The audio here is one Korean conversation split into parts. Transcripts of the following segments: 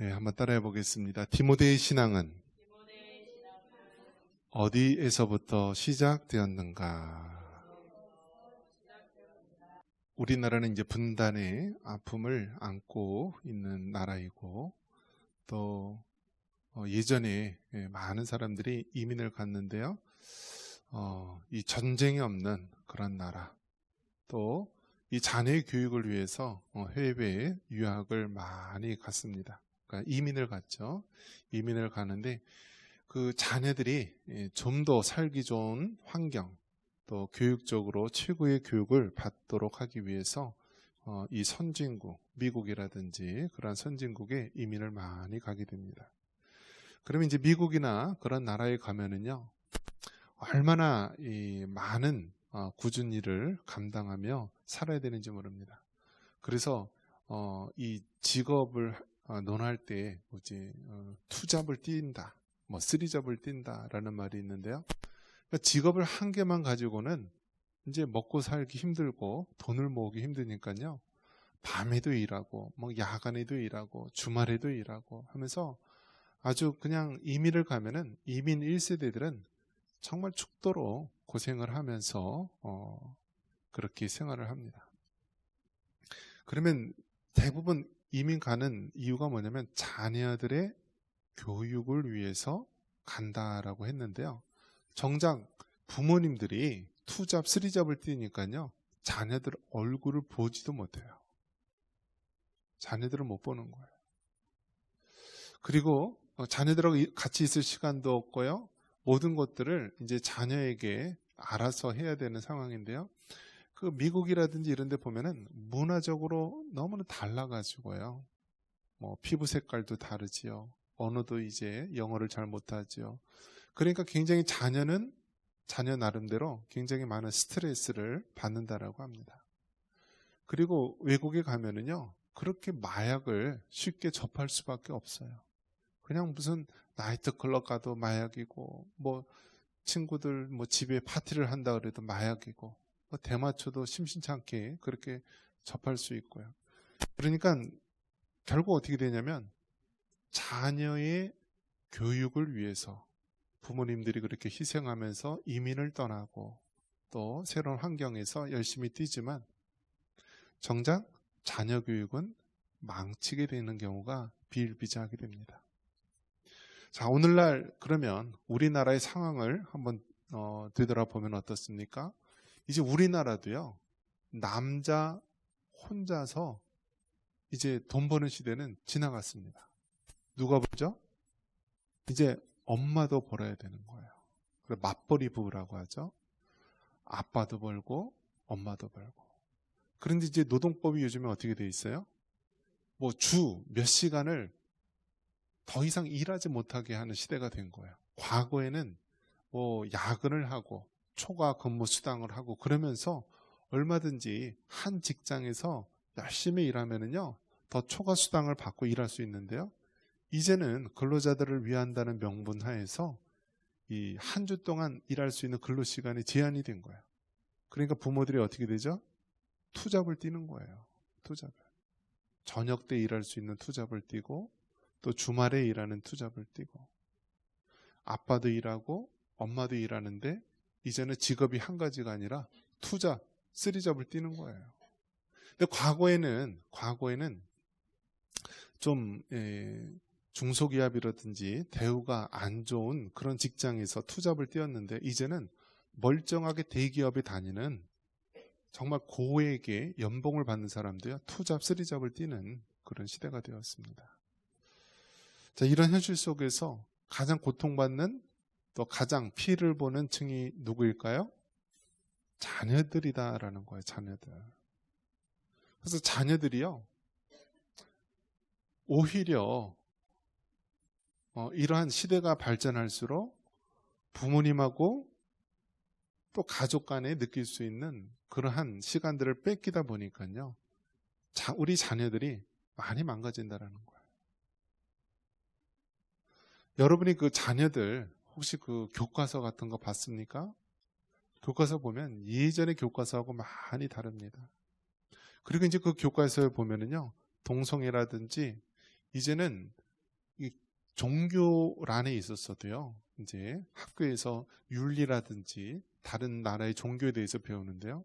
네, 한번 따라해 보겠습니다. 디모데의 신앙은 어디에서부터 시작되었는가? 우리나라는 이제 분단의 아픔을 안고 있는 나라이고, 또 예전에 많은 사람들이 이민을 갔는데요. 이 전쟁이 없는 그런 나라, 또 이 자녀의 교육을 위해서 해외에 유학을 많이 갔습니다. 그러니까 이민을 갔죠. 이민을 가는데 그 자녀들이 좀 더 살기 좋은 환경, 또 교육적으로 최고의 교육을 받도록 하기 위해서 이 선진국, 미국이라든지 그런 선진국에 이민을 많이 가게 됩니다. 그러면 이제 미국이나 그런 나라에 가면은요, 얼마나 이 많은 굳은 일을 감당하며 살아야 되는지 모릅니다. 그래서 이 직업을 논할 때 뭐지 투잡을 뛴다, 뭐 쓰리잡을 뛴다라는 말이 있는데요. 그러니까 직업을 한 개만 가지고는 이제 먹고 살기 힘들고 돈을 모으기 힘드니까요. 밤에도 일하고, 뭐 야간에도 일하고, 주말에도 일하고 하면서 아주 그냥 이민을 가면은 이민 1세대들은 정말 죽도록 고생을 하면서 그렇게 생활을 합니다. 그러면 대부분 이민 가는 이유가 뭐냐면 자녀들의 교육을 위해서 간다라고 했는데요. 정작 부모님들이 투잡, 쓰리잡을 뛰니까요. 자녀들 얼굴을 보지도 못해요. 자녀들을 못 보는 거예요. 그리고 자녀들하고 같이 있을 시간도 없고요. 모든 것들을 이제 자녀에게 알아서 해야 되는 상황인데요. 그 미국이라든지 이런 데 보면은 문화적으로 너무나 달라가지고요. 뭐 피부 색깔도 다르지요. 언어도 이제 영어를 잘 못하지요. 그러니까 굉장히 자녀는 자녀 나름대로 굉장히 많은 스트레스를 받는다라고 합니다. 그리고 외국에 가면은요, 그렇게 마약을 쉽게 접할 수밖에 없어요. 그냥 무슨 나이트 클럽 가도 마약이고, 뭐 친구들 뭐 집에 파티를 한다 그래도 마약이고, 뭐 대마초도 심심찮게 그렇게 접할 수 있고요. 그러니까 결국 어떻게 되냐면 자녀의 교육을 위해서 부모님들이 그렇게 희생하면서 이민을 떠나고 또 새로운 환경에서 열심히 뛰지만 정작 자녀 교육은 망치게 되는 경우가 비일비재하게 됩니다. 자, 오늘날 그러면 우리나라의 상황을 한번 되돌아보면 어떻습니까? 이제 우리나라도요, 남자 혼자서 이제 돈 버는 시대는 지나갔습니다. 누가 벌죠? 이제 엄마도 벌어야 되는 거예요. 그래서 맞벌이 부부라고 하죠. 아빠도 벌고 엄마도 벌고. 그런데 이제 노동법이 요즘에 어떻게 돼 있어요? 뭐 주 몇 시간을 더 이상 일하지 못하게 하는 시대가 된 거예요. 과거에는 뭐 야근을 하고 초과 근무 수당을 하고 그러면서 얼마든지 한 직장에서 열심히 일하면은요, 더 초과 수당을 받고 일할 수 있는데요. 이제는 근로자들을 위한다는 명분 하에서 이 한 주 동안 일할 수 있는 근로 시간이 제한이 된 거예요. 그러니까 부모들이 어떻게 되죠? 투잡을 뛰는 거예요. 투잡을. 저녁 때 일할 수 있는 투잡을 뛰고 또 주말에 일하는 투잡을 뛰고 아빠도 일하고 엄마도 일하는데 이제는 직업이 한 가지가 아니라 투잡, 쓰리잡을 뛰는 거예요. 근데 과거에는 좀 중소기업이라든지 대우가 안 좋은 그런 직장에서 투잡을 뛰었는데 이제는 멀쩡하게 대기업에 다니는 정말 고액의 연봉을 받는 사람도요, 투잡, 쓰리잡을 뛰는 그런 시대가 되었습니다. 자, 이런 현실 속에서 가장 고통받는 또 가장 피해를 보는 층이 누구일까요? 자녀들이다라는 거예요, 자녀들. 그래서 자녀들이요, 오히려 이러한 시대가 발전할수록 부모님하고 또 가족 간에 느낄 수 있는 그러한 시간들을 뺏기다 보니까요, 우리 자녀들이 많이 망가진다라는 거예요. 여러분이 그 자녀들 혹시 그 교과서 같은 거 봤습니까? 교과서 보면 예전의 교과서하고 많이 다릅니다. 그리고 이제 그 교과서에 보면은요, 동성애라든지 이제는 종교란에 있었어도요, 이제 학교에서 윤리라든지 다른 나라의 종교에 대해서 배우는데요,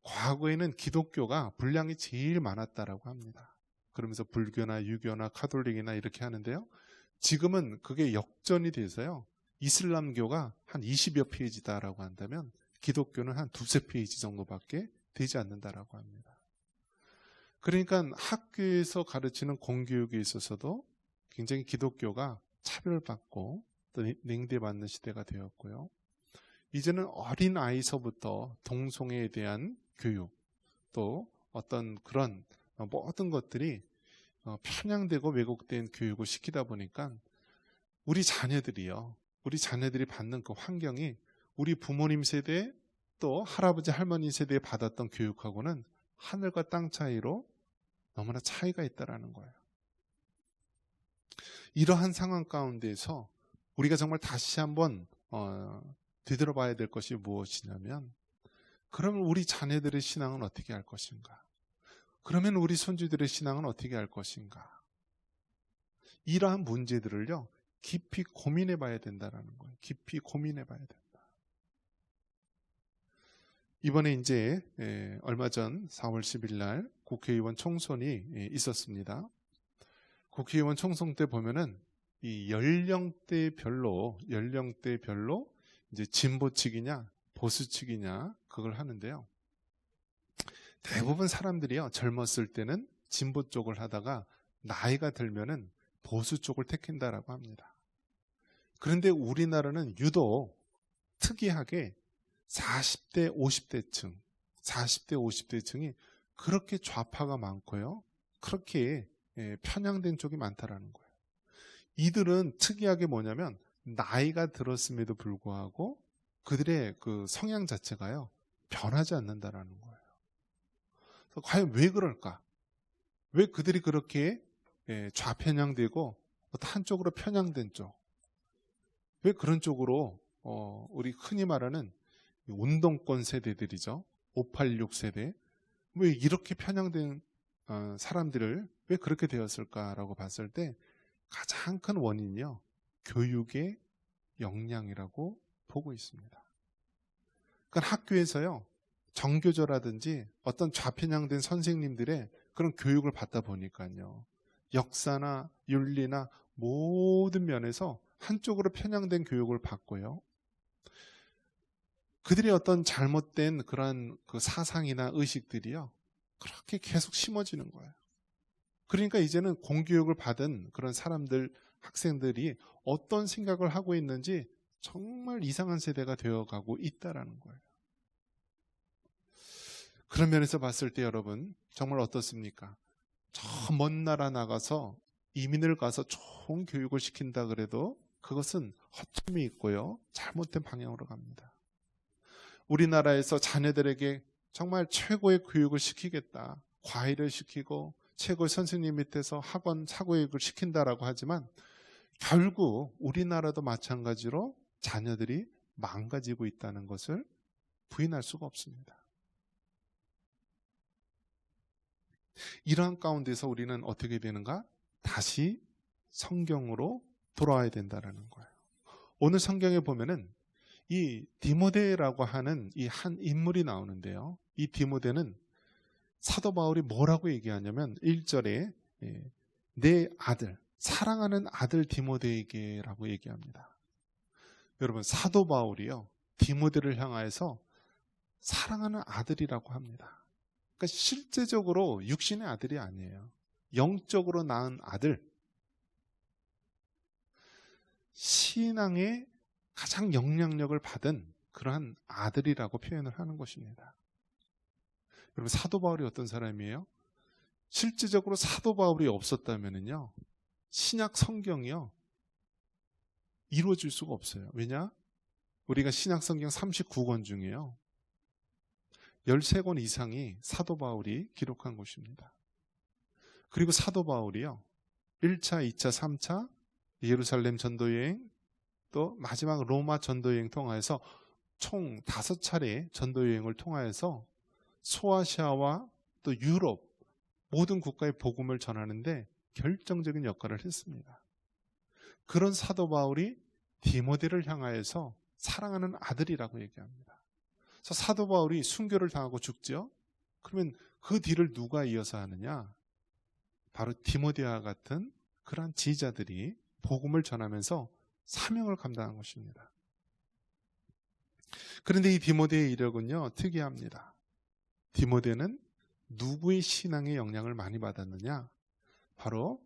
과거에는 기독교가 분량이 제일 많았다라고 합니다. 그러면서 불교나 유교나 카톨릭이나 이렇게 하는데요, 지금은 그게 역전이 돼서요, 이슬람교가 한 20여 페이지다라고 한다면 기독교는 한 두세 페이지 정도밖에 되지 않는다라고 합니다. 그러니까 학교에서 가르치는 공교육에 있어서도 굉장히 기독교가 차별받고 또 냉대받는 시대가 되었고요. 이제는 어린 아이서부터 동성애에 대한 교육, 또 어떤 그런 모든 것들이 편향되고 왜곡된 교육을 시키다 보니까 우리 자녀들이 받는 그 환경이 우리 부모님 세대 또 할아버지 할머니 세대에 받았던 교육하고는 하늘과 땅 차이로 너무나 차이가 있다라는 거예요. 이러한 상황 가운데서 우리가 정말 다시 한번 되돌아봐야 될 것이 무엇이냐면, 그러면 우리 자녀들의 신앙은 어떻게 할 것인가? 그러면 우리 손주들의 신앙은 어떻게 할 것인가? 이러한 문제들을요, 깊이 고민해 봐야 된다라는 거예요. 깊이 고민해 봐야 된다. 이번에 이제 얼마 전 4월 10일 날 국회의원 총선이 있었습니다. 국회의원 총선 때 보면은 이 연령대별로 이제 진보 측이냐 보수 측이냐 그걸 하는데요. 대부분 사람들이요, 젊었을 때는 진보 쪽을 하다가 나이가 들면은 보수 쪽을 택한다라고 합니다. 그런데 우리나라는 유독 특이하게 40대 50대층이 그렇게 좌파가 많고요, 그렇게 편향된 쪽이 많다라는 거예요. 이들은 특이하게 뭐냐면 나이가 들었음에도 불구하고 그들의 그 성향 자체가요, 변하지 않는다라는 거예요. 그래서 과연 왜 그럴까? 왜 그들이 그렇게 좌편향되고 한쪽으로 편향된 쪽, 왜 그런 쪽으로 우리 흔히 말하는 운동권 세대들이죠, 586 세대, 왜 이렇게 편향된 사람들을 왜 그렇게 되었을까라고 봤을 때 가장 큰 원인이요, 교육의 역량이라고 보고 있습니다. 그러니까 학교에서요, 정교조라든지 어떤 좌편향된 선생님들의 그런 교육을 받다 보니까요, 역사나 윤리나 모든 면에서 한쪽으로 편향된 교육을 받고요, 그들의 어떤 잘못된 그런 그 사상이나 의식들이요, 그렇게 계속 심어지는 거예요. 그러니까 이제는 공교육을 받은 그런 사람들, 학생들이 어떤 생각을 하고 있는지 정말 이상한 세대가 되어가고 있다라는 거예요. 그런 면에서 봤을 때 여러분, 정말 어떻습니까? 저 먼 나라 나가서 이민을 가서 좋은 교육을 시킨다 그래도 그것은 허점이 있고요, 잘못된 방향으로 갑니다. 우리나라에서 자녀들에게 정말 최고의 교육을 시키겠다, 과외를 시키고 최고의 선생님 밑에서 학원 사교육을 시킨다라고 하지만 결국 우리나라도 마찬가지로 자녀들이 망가지고 있다는 것을 부인할 수가 없습니다. 이러한 가운데서 우리는 어떻게 되는가? 다시 성경으로 돌아와야 된다는 거예요. 오늘 성경에 보면은 이 디모데라고 하는 이 한 인물이 나오는데요, 이 디모데는 사도 바울이 뭐라고 얘기하냐면 1절에 내 아들, 사랑하는 아들 디모데에게라고 얘기합니다. 여러분, 사도 바울이요, 디모데를 향하여서 사랑하는 아들이라고 합니다. 그러니까 실제적으로 육신의 아들이 아니에요. 영적으로 낳은 아들, 신앙의 가장 영향력을 받은 그러한 아들이라고 표현을 하는 것입니다. 여러분, 사도 바울이 어떤 사람이에요? 실제적으로 사도 바울이 없었다면요, 신약 성경이요, 이루어질 수가 없어요. 왜냐? 우리가 신약 성경 39권 중에요, 13권 이상이 사도 바울이 기록한 것입니다. 그리고 사도 바울이요, 1차, 2차, 3차 예루살렘 전도여행, 또 마지막 로마 전도여행 통하여서 총 5차례 전도여행을 통하여서 소아시아와 또 유럽 모든 국가의 복음을 전하는데 결정적인 역할을 했습니다. 그런 사도 바울이 디모데를 향하여서 사랑하는 아들이라고 얘기합니다. 그래서 사도 바울이 순교를 당하고 죽죠. 그러면 그 뒤를 누가 이어서 하느냐? 바로 디모데와 같은 그러한 지자들이 복음을 전하면서 사명을 감당한 것입니다. 그런데 이 디모데의 이력은요, 특이합니다. 디모데는 누구의 신앙의 영향을 많이 받았느냐? 바로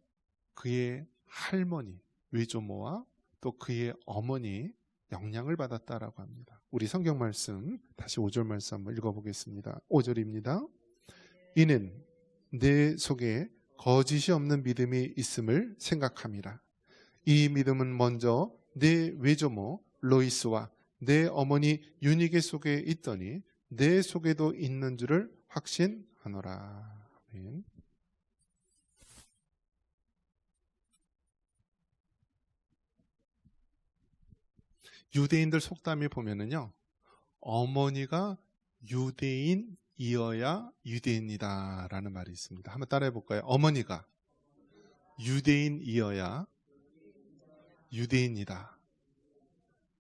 그의 할머니, 외조모와 또 그의 어머니 영향을 받았다라고 합니다. 우리 성경 말씀, 다시 5절 말씀 한번 읽어보겠습니다. 5절입니다. 이는 내 속에 거짓이 없는 믿음이 있음을 생각함이라. 이 믿음은 먼저 내 외조모 로이스와 내 어머니 유니게 속에 있더니 내 속에도 있는 줄을 확신하노라. 아멘. 유대인들 속담에 보면은요, 어머니가 유대인이어야 유대인이다라는 말이 있습니다. 한번 따라해 볼까요? 어머니가 유대인이어야 유대인이다.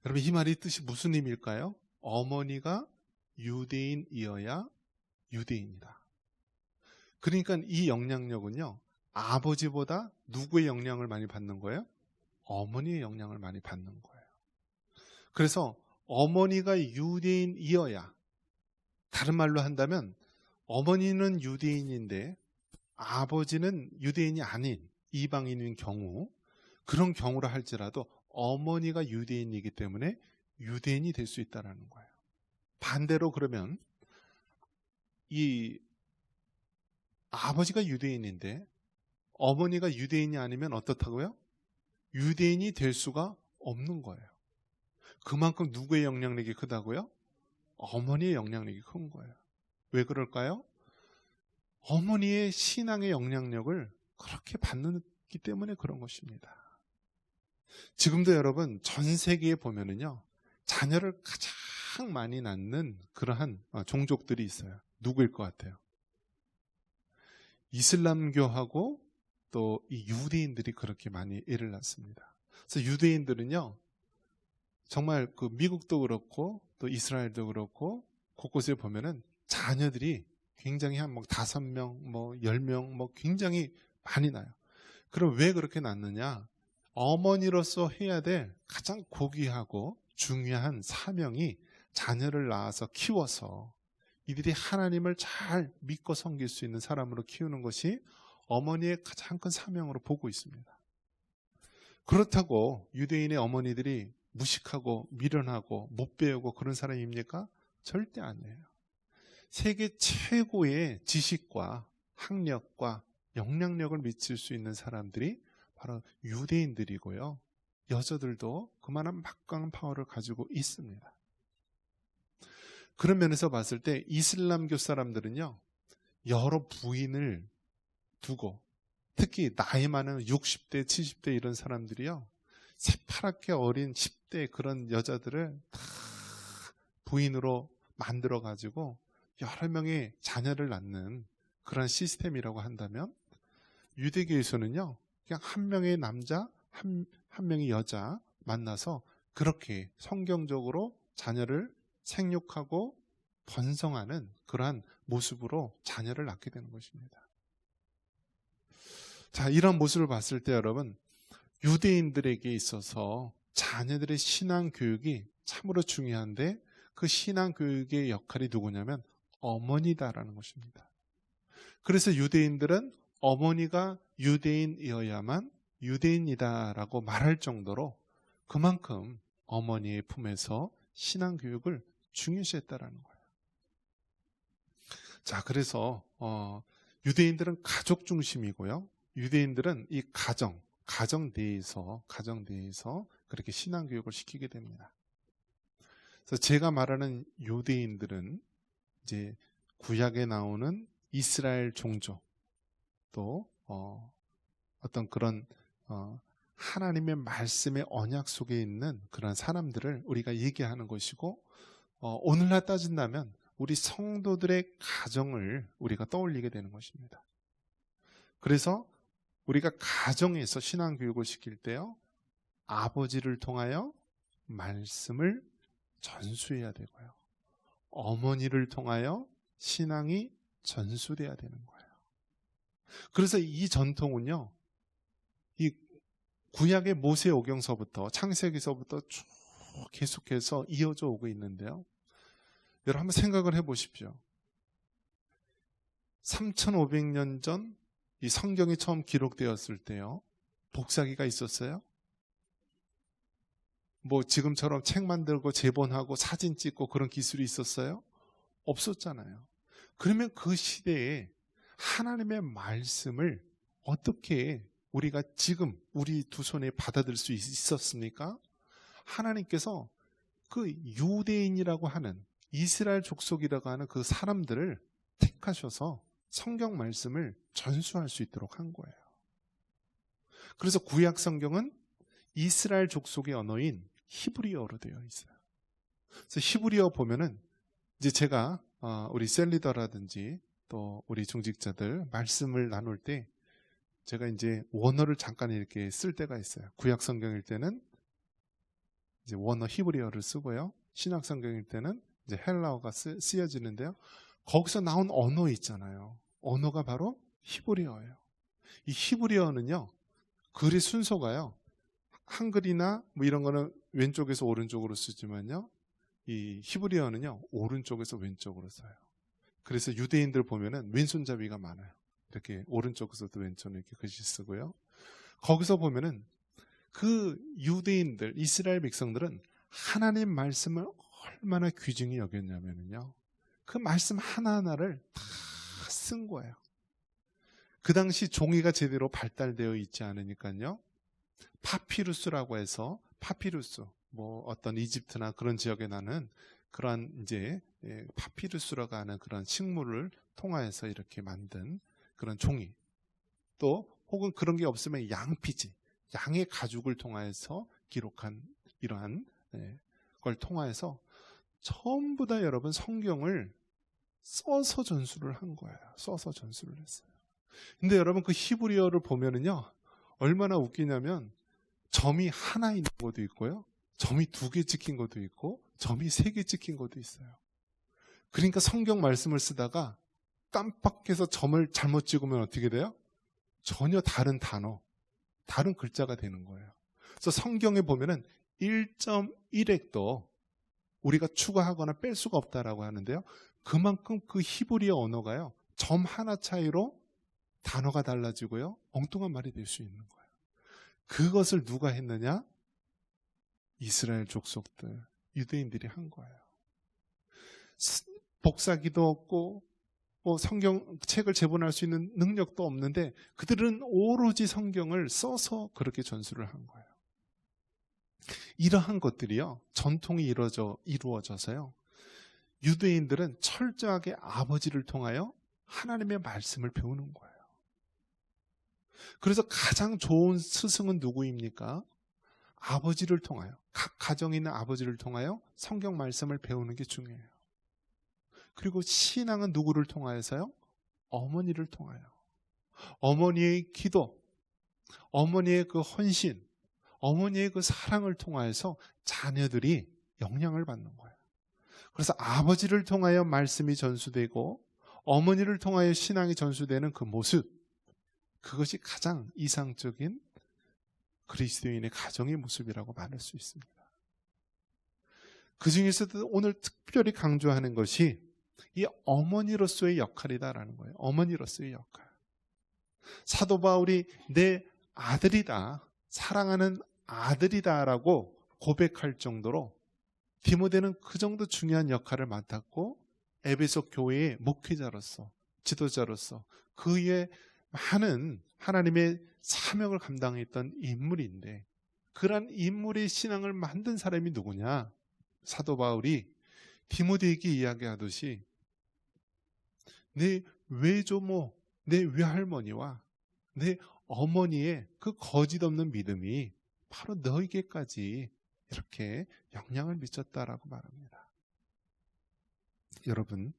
여러분, 이 말의 뜻이 무슨 의미일까요? 어머니가 유대인이어야 유대인이다. 그러니까 이 영향력은요, 아버지보다 누구의 영향을 많이 받는 거예요? 어머니의 영향을 많이 받는 거예요. 그래서 어머니가 유대인이어야, 다른 말로 한다면 어머니는 유대인인데 아버지는 유대인이 아닌 이방인인 경우, 그런 경우라 할지라도 어머니가 유대인이기 때문에 유대인이 될 수 있다는 거예요. 반대로 그러면 이 아버지가 유대인인데 어머니가 유대인이 아니면 어떻다고요? 유대인이 될 수가 없는 거예요. 그만큼 누구의 영향력이 크다고요? 어머니의 영향력이 큰 거예요. 왜 그럴까요? 어머니의 신앙의 영향력을 그렇게 받기 때문에 그런 것입니다. 지금도 여러분 전 세계에 보면은요, 자녀를 가장 많이 낳는 그러한 종족들이 있어요. 누구일 것 같아요? 이슬람교하고 또 이 유대인들이 그렇게 많이 애를 낳습니다. 그래서 유대인들은요, 정말 그 미국도 그렇고 또 이스라엘도 그렇고 곳곳에 보면은 자녀들이 굉장히 한 5명, 10명 굉장히 많이 나요. 그럼 왜 그렇게 낳느냐? 어머니로서 해야 될 가장 고귀하고 중요한 사명이 자녀를 낳아서 키워서 이들이 하나님을 잘 믿고 섬길 수 있는 사람으로 키우는 것이 어머니의 가장 큰 사명으로 보고 있습니다. 그렇다고 유대인의 어머니들이 무식하고 미련하고 못 배우고 그런 사람입니까? 절대 아니에요. 세계 최고의 지식과 학력과 영향력을 미칠 수 있는 사람들이 바로 유대인들이고요. 여자들도 그만한 막강한 파워를 가지고 있습니다. 그런 면에서 봤을 때 이슬람교 사람들은요, 여러 부인을 두고, 특히 나이 많은 60대, 70대 이런 사람들이요, 새파랗게 어린 10대 그런 여자들을 다 부인으로 만들어가지고 여러 명의 자녀를 낳는 그런 시스템이라고 한다면, 유대교에서는요, 그냥 한 명의 남자, 한 명의 여자 만나서 그렇게 성경적으로 자녀를 생육하고 번성하는 그러한 모습으로 자녀를 낳게 되는 것입니다. 자, 이런 모습을 봤을 때 여러분, 유대인들에게 있어서 자녀들의 신앙 교육이 참으로 중요한데 그 신앙 교육의 역할이 누구냐면 어머니다라는 것입니다. 그래서 유대인들은 어머니가 유대인이어야만 유대인이다라고 말할 정도로 그만큼 어머니의 품에서 신앙 교육을 중요시했다라는 거예요. 자, 그래서 유대인들은 가족 중심이고요. 유대인들은 이 가정 내에서 그렇게 신앙 교육을 시키게 됩니다. 그래서 제가 말하는 유대인들은 이제 구약에 나오는 이스라엘 종족, 또 어떤 그런 하나님의 말씀의 언약 속에 있는 그런 사람들을 우리가 얘기하는 것이고, 오늘날 따진다면 우리 성도들의 가정을 우리가 떠올리게 되는 것입니다. 그래서 우리가 가정에서 신앙교육을 시킬 때요, 아버지를 통하여 말씀을 전수해야 되고요. 어머니를 통하여 신앙이 전수돼야 되는 거예요. 그래서 이 전통은요, 이 구약의 모세오경서부터 창세기서부터 쭉 계속해서 이어져 오고 있는데요. 여러분 한번 생각을 해보십시오. 3500년 전 이 성경이 처음 기록되었을 때요, 복사기가 있었어요? 뭐 지금처럼 책 만들고 제본하고 사진 찍고 그런 기술이 있었어요? 없었잖아요. 그러면 그 시대에 하나님의 말씀을 어떻게 우리가 지금 우리 두 손에 받아들일 수 있었습니까? 하나님께서 그 유대인이라고 하는 이스라엘 족속이라고 하는 그 사람들을 택하셔서 성경 말씀을 전수할 수 있도록 한 거예요. 그래서 구약 성경은 이스라엘 족속의 언어인 히브리어로 되어 있어요. 그래서 히브리어 보면은 이제 제가 우리 셀리더라든지 또 우리 중직자들 말씀을 나눌 때 제가 이제 원어를 잠깐 이렇게 쓸 때가 있어요. 구약 성경일 때는 이제 원어 히브리어를 쓰고요. 신약 성경일 때는 이제 헬라어가 쓰여지는데요. 거기서 나온 언어 있잖아요. 언어가 바로 히브리어예요. 이 히브리어는요, 글의 순서가요, 한글이나 뭐 이런 거는 왼쪽에서 오른쪽으로 쓰지만요, 이 히브리어는요, 오른쪽에서 왼쪽으로 써요. 그래서 유대인들 보면은 왼손잡이가 많아요. 이렇게 오른쪽에서도 왼손에 이렇게 글씨 쓰고요. 거기서 보면은 그 유대인들, 이스라엘 백성들은 하나님 말씀을 얼마나 귀중히 여겼냐면요, 그 말씀 하나하나를 다 쓴 거예요. 그 당시 종이가 제대로 발달되어 있지 않으니까요, 파피루스라고 해서, 파피루스, 뭐 어떤 이집트나 그런 지역에 나는 그러한 이제 파피루스라고 하는 그런 식물을 통하여서 이렇게 만든 그런 종이, 또 혹은 그런 게 없으면 양피지, 양의 가죽을 통하여서 기록한 이러한 걸 통하여서 전부 다 여러분 성경을 써서 전수를 한 거예요. 써서 전수를 했어요. 근데 여러분 그 히브리어를 보면은요, 얼마나 웃기냐면 점이 하나 있는 것도 있고요, 점이 2개 찍힌 것도 있고, 점이 3개 찍힌 것도 있어요. 그러니까 성경 말씀을 쓰다가 깜빡해서 점을 잘못 찍으면 어떻게 돼요? 전혀 다른 단어, 다른 글자가 되는 거예요. 그래서 성경에 보면은 1.1획도 우리가 추가하거나 뺄 수가 없다라고 하는데요. 그만큼 그 히브리어 언어가요, 점 하나 차이로 단어가 달라지고요, 엉뚱한 말이 될 수 있는 거예요. 그것을 누가 했느냐? 이스라엘 족속들, 유대인들이 한 거예요. 복사기도 없고 뭐 성경 책을 제본할 수 있는 능력도 없는데 그들은 오로지 성경을 써서 그렇게 전수를 한 거예요. 이러한 것들이요, 전통이 이루어져서요, 유대인들은 철저하게 아버지를 통하여 하나님의 말씀을 배우는 거예요. 그래서 가장 좋은 스승은 누구입니까? 아버지를 통하여, 각 가정에 있는 아버지를 통하여 성경 말씀을 배우는 게 중요해요. 그리고 신앙은 누구를 통하여서요? 어머니를 통하여. 어머니의 기도, 어머니의 그 헌신, 어머니의 그 사랑을 통하여서 자녀들이 영향을 받는 거예요. 그래서 아버지를 통하여 말씀이 전수되고 어머니를 통하여 신앙이 전수되는 그 모습, 그것이 가장 이상적인 그리스도인의 가정의 모습이라고 말할 수 있습니다. 그 중에서도 오늘 특별히 강조하는 것이 이 어머니로서의 역할이다라는 거예요. 어머니로서의 역할. 사도 바울이 내 아들이다, 사랑하는 아들이다라고 고백할 정도로 디모데는 그 정도 중요한 역할을 맡았고, 에베소 교회의 목회자로서, 지도자로서 그 위에 많은 하나님의 사명을 감당했던 인물인데, 그러한 인물의 신앙을 만든 사람이 누구냐? 사도 바울이 디모데에게 이야기하듯이 내 외조모, 내 외할머니와 내 어머니의 그 거짓 없는 믿음이 바로 너에게까지 이렇게 영향을 미쳤다라고 말합니다. 여러분,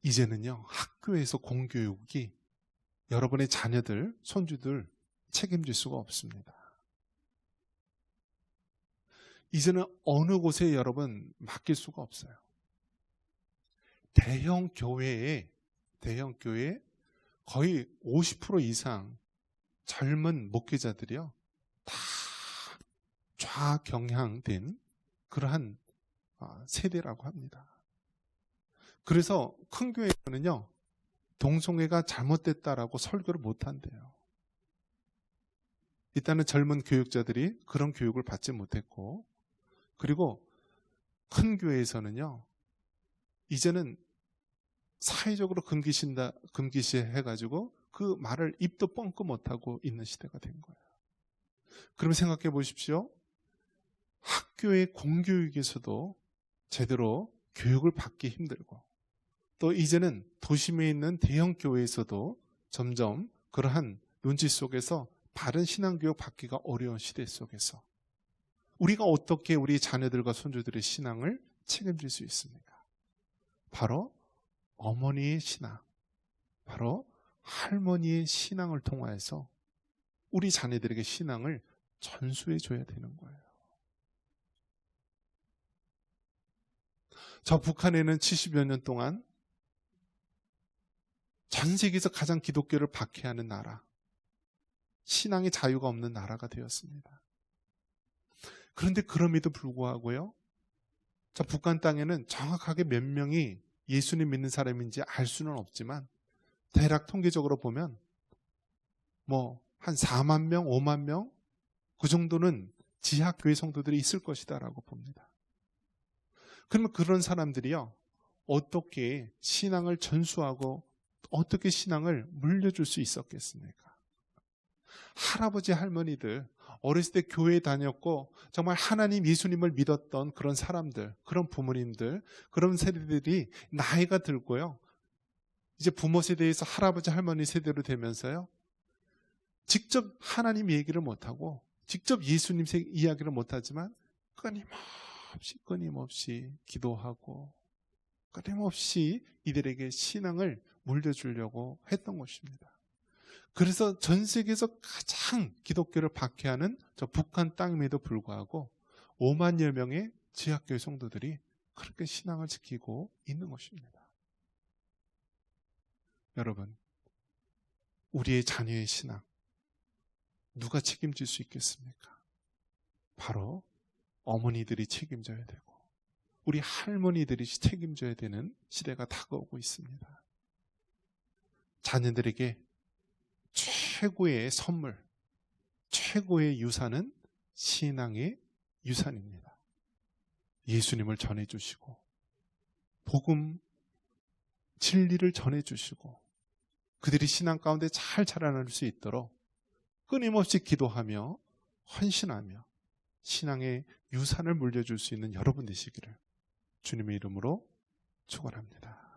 이제는요, 학교에서 공교육이 여러분의 자녀들, 손주들 책임질 수가 없습니다. 이제는 어느 곳에 여러분 맡길 수가 없어요. 대형 교회에 거의 50% 이상 젊은 목회자들이요, 다 좌경향된 그러한 세대라고 합니다. 그래서 큰 교회에서는요, 동성애가 잘못됐다라고 설교를 못한대요. 일단은 젊은 교육자들이 그런 교육을 받지 못했고, 그리고 큰 교회에서는요, 이제는 사회적으로 금기시해가지고 그 말을 입도 뻥끗 못하고 있는 시대가 된 거예요. 그럼 생각해 보십시오. 학교의 공교육에서도 제대로 교육을 받기 힘들고, 또 이제는 도심에 있는 대형 교회에서도 점점 그러한 논지 속에서 바른 신앙교육 받기가 어려운 시대 속에서 우리가 어떻게 우리 자녀들과 손주들의 신앙을 책임질 수 있습니까? 바로 어머니의 신앙, 바로 할머니의 신앙을 통하여서 우리 자녀들에게 신앙을 전수해 줘야 되는 거예요. 저 북한에는 70여 년 동안 전 세계에서 가장 기독교를 박해하는 나라, 신앙의 자유가 없는 나라가 되었습니다. 그런데 그럼에도 불구하고요, 저 북한 땅에는 정확하게 몇 명이 예수님 믿는 사람인지 알 수는 없지만 대략 통계적으로 보면 한 4만 명, 5만 명 그 정도는 지하교회 성도들이 있을 것이다라고 봅니다. 그러면 그런 사람들이요, 어떻게 신앙을 전수하고 어떻게 신앙을 물려줄 수 있었겠습니까? 할아버지 할머니들, 어렸을 때 교회에 다녔고 정말 하나님 예수님을 믿었던 그런 사람들, 그런 부모님들, 그런 세대들이 나이가 들고요, 이제 부모 세대에서 할아버지 할머니 세대로 되면서요, 직접 하나님 얘기를 못하고 직접 예수님 이야기를 못하지만 끊임없이 기도하고 끊임없이 이들에게 신앙을 물려주려고 했던 것입니다. 그래서 전 세계에서 가장 기독교를 박해하는 저 북한 땅임에도 불구하고 5만여 명의 지하교회 성도들이 그렇게 신앙을 지키고 있는 것입니다. 여러분, 우리의 자녀의 신앙 누가 책임질 수 있겠습니까? 바로 어머니들이 책임져야 되고 우리 할머니들이 책임져야 되는 시대가 다가오고 있습니다. 자녀들에게 최고의 선물, 최고의 유산은 신앙의 유산입니다. 예수님을 전해주시고 복음, 진리를 전해주시고 그들이 신앙 가운데 잘 자라날 수 있도록 끊임없이 기도하며 헌신하며 신앙의 유산을 물려줄 수 있는 여러분 되시기를 주님의 이름으로 축원합니다.